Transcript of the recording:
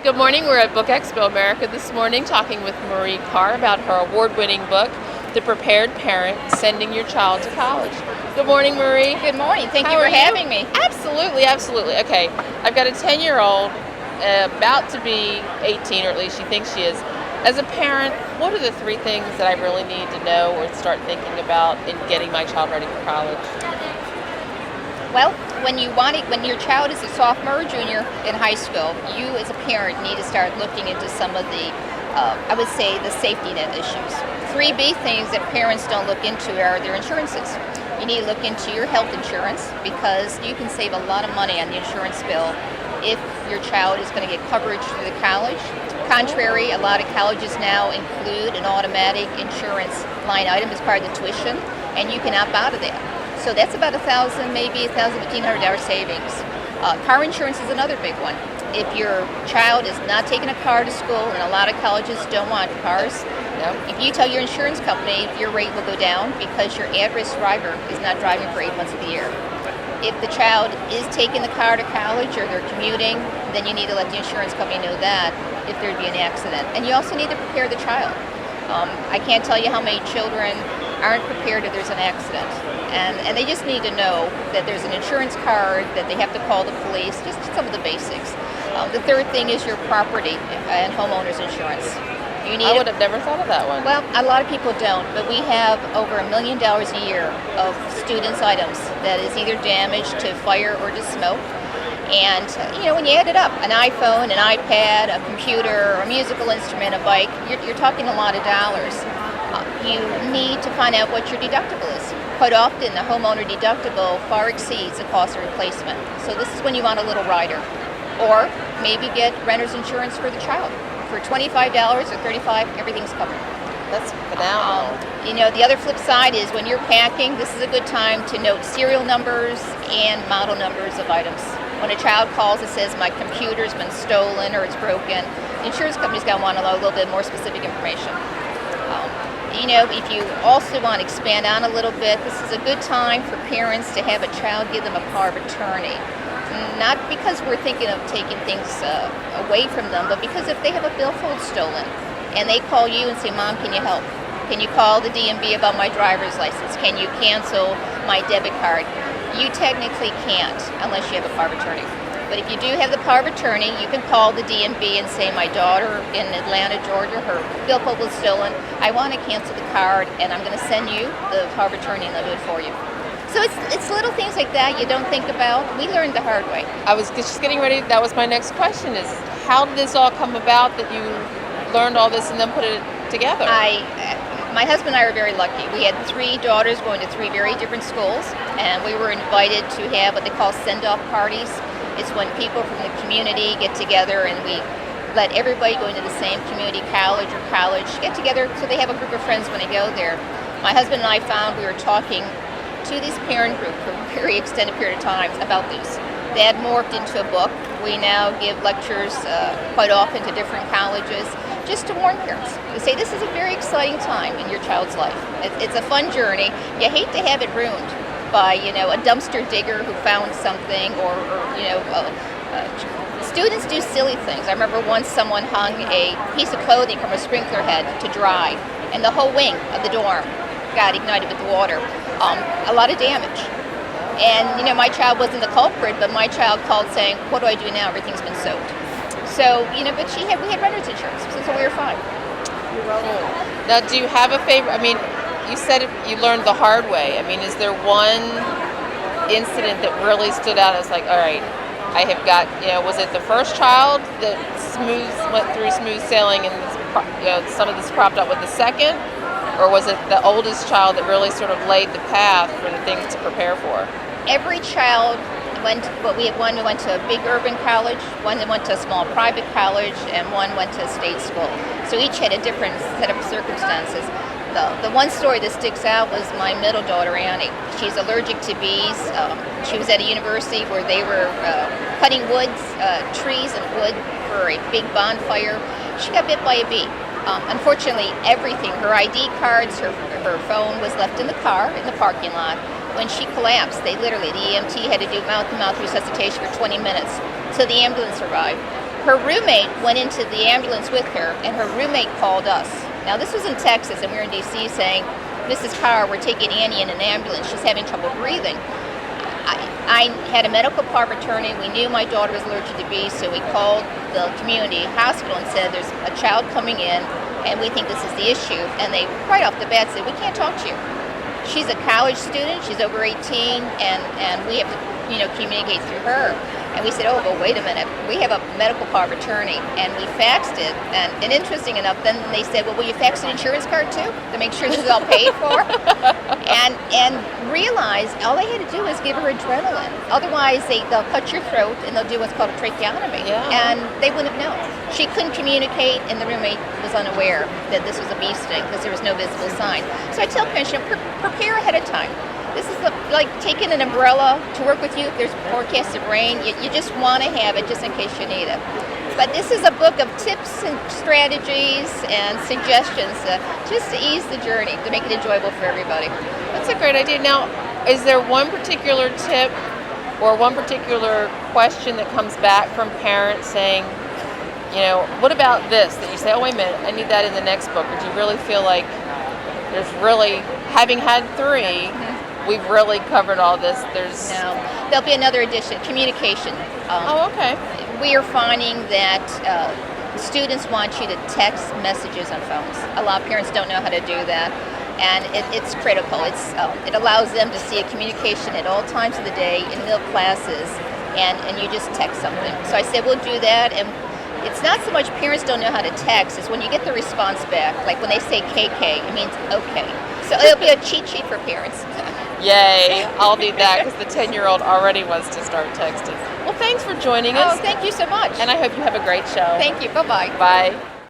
Good morning. We're at BookExpo America this morning talking with Marie Carr about her award-winning book, The Prepared Parent, Sending Your Child to College. Good morning, Marie. Good morning. Thank you How for are you? having me. Absolutely, absolutely. Okay, I've got a 10-year-old about to be 18, or at least she thinks she is. As a parent, what are the three things that I really need to know or start thinking about in getting my child ready for college? Well, when your child is a sophomore or junior in high school, you as a parent need to start looking into some of the, I would say, the safety net issues. Three big things that parents don't look into are their insurances. You need to look into your health insurance because you can save a lot of money on the insurance bill if your child is going to get coverage through the college. Contrary, a lot of colleges now include an automatic insurance line item as part of the tuition, and you can opt out of that. So that's about $1,000, maybe $1,500 savings. Car insurance is another big one. If your child is not taking a car to school, and a lot of colleges don't want cars, if you tell your insurance company, your rate will go down because your at-risk driver is not driving for 8 months of the year. If the child is taking the car to college or they're commuting, then you need to let the insurance company know that if there'd be an accident. And you also need to prepare the child. I can't tell you how many children aren't prepared if there's an accident. And they just need to know that there's an insurance card, that they have to call the police, just some of the basics. The third thing is your property and homeowner's insurance. I would have never thought of that one. Well, a lot of people don't, but we have over $1 million a year of students' items that is either damaged to fire or to smoke. And, when you add it up, an iPhone, an iPad, a computer, a musical instrument, a bike, you're talking a lot of dollars. You need to find out what your deductible is. Quite often, the homeowner deductible far exceeds the cost of replacement. So this is when you want a little rider. Or maybe get renter's insurance for the child. For $25 or $35, everything's covered. That's phenomenal. The other flip side is when you're packing, this is a good time to note serial numbers and model numbers of items. When a child calls and says, my computer's been stolen or it's broken, the insurance company's going to want a little bit more specific information. If you also want to expand on a little bit, this is a good time for parents to have a child give them a power of attorney. Not because we're thinking of taking things away from them, but because if they have a billfold stolen and they call you and say, Mom, can you help? Can you call the DMV about my driver's license? Can you cancel my debit card? You technically can't unless you have a power of attorney. But if you do have the power of attorney, you can call the DMV and say, my daughter in Atlanta, Georgia, her billfold was stolen. I want to cancel the card, and I'm going to send you the power of attorney, and they'll do it for you. So it's little things like that you don't think about. We learned the hard way. I was just getting ready. That was my next question is, how did this all come about that you learned all this and then put it together? My husband and I were very lucky. We had 3 daughters going to 3 very different schools, and we were invited to have what they call send-off parties. It's when people from the community get together and we let everybody go into the same community college get together so they have a group of friends when they go there. My husband and I found we were talking to this parent group for a very extended period of time about these. That morphed into a book. We now give lectures quite often to different colleges just to warn parents. We say this is a very exciting time in your child's life. It's a fun journey. You hate to have it ruined by a dumpster digger who found something or students do silly things. I remember once someone hung a piece of clothing from a sprinkler head to dry, and the whole wing of the dorm got ignited with the water. A lot of damage. And my child wasn't the culprit, but my child called saying, what do I do now? Everything's been soaked. So, but we had renter's insurance, so we were fine. Now, do you have a favorite? You said you learned the hard way. Is there one incident that really stood out as like, all right, I have got, was it the first child that went through smooth sailing and, some of this cropped up with the second? Or was it the oldest child that really sort of laid the path for the things to prepare for? Every child we had one who went to a big urban college, one that went to a small private college, and one went to a state school. So each had a different set of circumstances. The one story that sticks out was my middle daughter, Annie. She's allergic to bees. She was at a university where they were cutting trees and wood for a big bonfire. She got bit by a bee. Unfortunately, everything, her ID cards, her phone was left in the car in the parking lot. When she collapsed, the EMT had to do mouth-to-mouth resuscitation for 20 minutes. So the ambulance arrived. her roommate went into the ambulance with her, and her roommate called us. Now, this was in Texas, and we were in D.C. saying, Mrs. Carr, we're taking Annie in an ambulance. She's having trouble breathing. I had a medical power of attorney. We knew my daughter was allergic to bees, so we called the community hospital and said, there's a child coming in, and we think this is the issue. And they, right off the bat, said, we can't talk to you. She's a college student. She's over 18, and we have to, communicate through her. And we said, oh, but wait a minute. We have a medical power of attorney, and we faxed it. And interesting enough, then they said, well, will you fax an insurance card too to make sure this is all paid for? and realized all they had to do was give her adrenaline. Otherwise, they'll cut your throat and they'll do what's called a tracheotomy. Yeah. And they wouldn't have known. She couldn't communicate, and the roommate was unaware that this was a bee sting because there was no visible sign. So I tell parents, prepare ahead of time. This is like taking an umbrella to work with you if there's forecasted rain. You just want to have it just in case you need it. But this is a book of tips and strategies and suggestions just to ease the journey, to make it enjoyable for everybody. That's a great idea. Now, is there one particular tip or one particular question that comes back from parents saying, what about this? That you say, oh, wait a minute, I need that in the next book. Or do you really feel like there's really, having had 3, we've really covered all this? No. There'll be another edition, communication. Okay. We are finding that students want you to text messages on phones. A lot of parents don't know how to do that, and it's critical. It allows them to see a communication at all times of the day in middle classes, and you just text something. So I said we'll do that, and it's not so much parents don't know how to text, it's when you get the response back. Like when they say KK, it means okay. So it'll be a cheat sheet for parents. Yay, I'll need that because the 10-year-old already wants to start texting. Well, thanks for joining us. Oh, thank you so much. And I hope you have a great show. Thank you. Bye-bye. Bye.